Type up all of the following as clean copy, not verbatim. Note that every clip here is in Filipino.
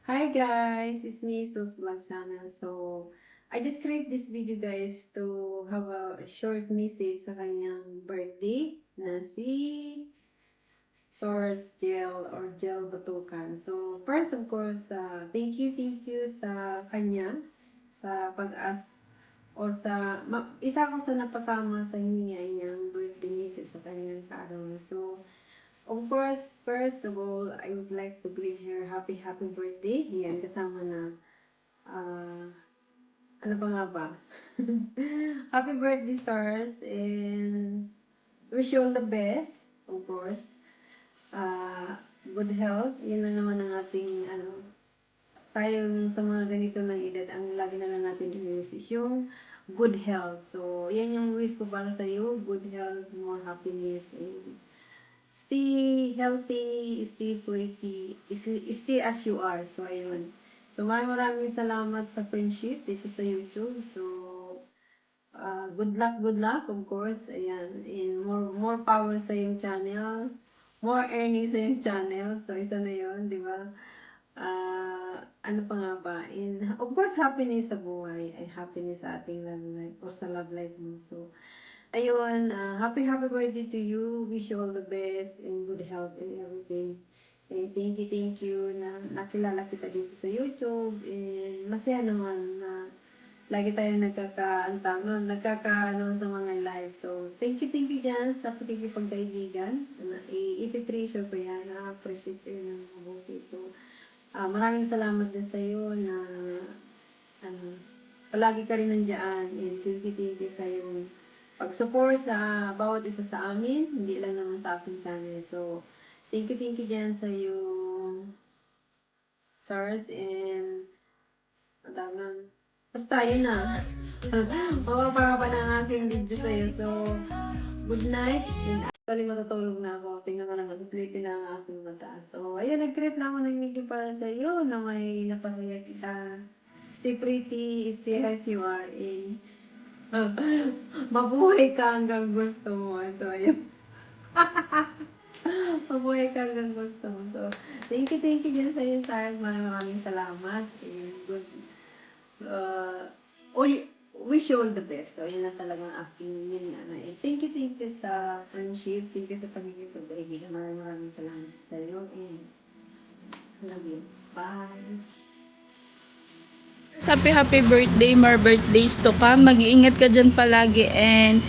Hi guys, it's me, Sus Vlog Channel. So, I just create this video guys to have a short message sa kanyang birthday na si Source Gel or Gel Batukan. So, first of course, thank you sa kanya sa pag-ask or isa ko sa napasama sa niyang birthday message sa kanyang kaarawan. So, of course, first of all, I would like to greet her happy birthday. Yan, kasama na, ah, ano pa nga ba? Happy birthday, stars, and wish you all the best, of course. Good health, yun na naman ang ating, tayong sa mga ganito ng edad, ang lagi na lang natin i-wish is yung good health. So, yan yung wish ko para sa iyo, good health, more happiness, and stay healthy, stay pretty, stay as you are. So, ayun. So, maraming salamat sa friendship dito sa YouTube. So, good luck, of course. Ayan. And more power sa yung channel. More earnings sa yung channel. So, isa na yun, di ba? Ano pa nga ba? And, of course, happiness sa buhay. Ay, happiness sa ating love life or sa love life mo. So, ayun, happy birthday to you. Wish you all the best and good health and everything. And thank you na nakilala kita dito sa YouTube. And masaya naman na lagi tayo nagkakaano sa mga live. So, thank you dyan sa pakikipagkaibigan. I-treasure ko yan. Na-appreciate ko yun ng mabuti. So, maraming salamat din sa iyo na palagi ka rin nandiyan. And thank you sa iyo pag-support sa bawat isa sa amin, hindi lang naman sa aking channel. So, thank you dyan sa yung SARS and madamang basta yun na. Mapapaka pa ng aking video sa iyo. So, good night. And actually, matutulog na ako. Tingnan ko naman, sleepy na ang aking mata. So, ayun, nag-create lang ako ng video para sa iyo na may napasaya kita. Stay pretty, stay as you are, and mabuhay ka hanggang gusto mo. Ito, ayun. Mabuhay ka hanggang gusto mo. So, thank you dyan sa iyo, Sarah. Maraming salamat. And good, wish you all the best. So, yun na talagang aking yun na. Thank you sa friendship. Thank you sa pagiging pag-ibig. Maraming salamat sa iyo. And love you. Bye. Happy birthday, more birthdays to come. Mag-iingat ka dyan palagi and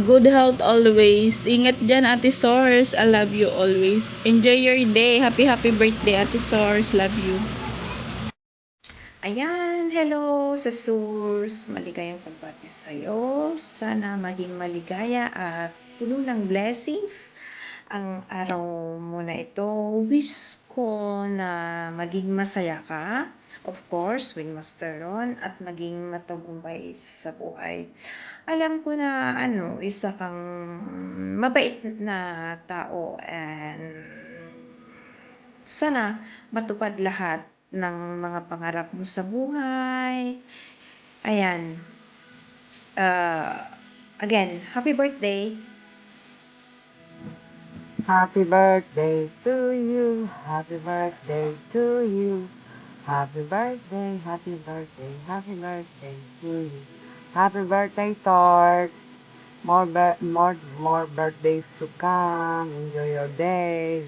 good health always. Ingat dyan, Ate Source. I love you always. Enjoy your day. Happy birthday, Ate Source. Love you. Ayan, hello sa source. Maligayang pagbati sa'yo. Sana maging maligaya at puno ng blessings ang araw mo na ito. Wish ko na maging masaya ka. Of course, with Master Ron at maging matagumpay sa buhay. Alam ko na isa kang mabait na tao and sana matupad lahat ng mga pangarap mo sa buhay. Ayan. Again, happy birthday. Happy birthday to you. Happy birthday to you. Happy birthday, happy birthday, happy birthday to you. Happy birthday, Tort. More birthdays to come. Enjoy your day.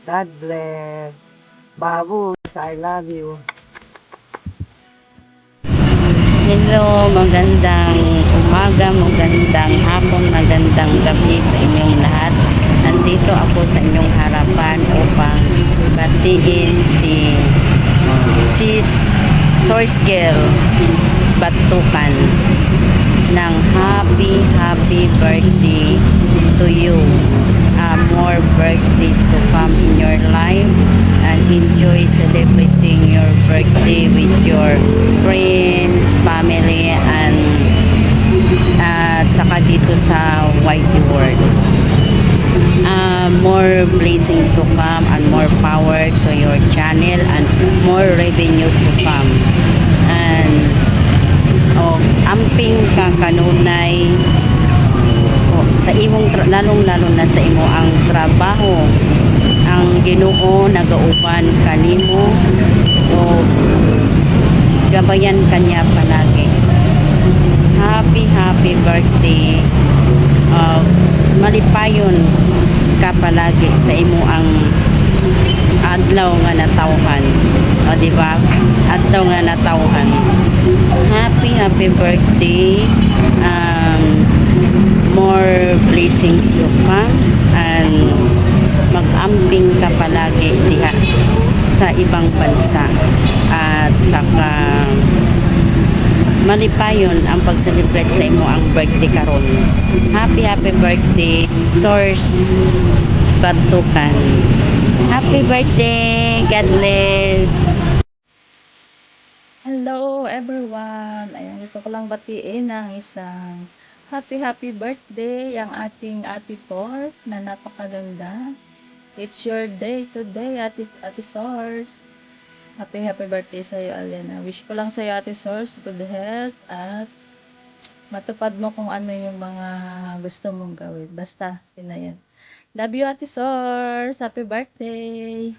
God bless. Babu, I love you. Hello, magandang umaga, magandang hapon, magandang gabi sa inyong lahat. Nandito ako sa inyong harapan upang batiin si Source Girl Batukan ng happy birthday to you. More birthdays to come in your life and enjoy celebrating your birthday with your friends, family, and saka dito sa YT World. More blessings to come and more power to your channel and more revenue to come. And amping kakanunay sa imong lalong na sa imo ang trabaho ang Ginoo nagauban kanimo o gabayan kanya palagi. Happy birthday. Malipayon ka palagi sa imo ang adlaw nga natawhan. O di ba? Adlaw nga natawhan. Happy birthday. More blessings to come and mag-amping ka palagi diha sa ibang bansa at saka malipayon ang pag-celebrate sa imo ang birthday karon. Happy birthday, Source Batukan. Happy birthday. God bless. Hello everyone! Ayan, gusto ko lang batiin ng isang happy birthday ang ating Ate Tor na napakaganda. It's your day today, Ate Source. Happy birthday sa iyo, Alena. Wish ko lang sa iyo, Ate Source, good health at matupad mo kung ano yung mga gusto mong gawin. Basta, yun na yan. Love you, Ate Source. Happy birthday!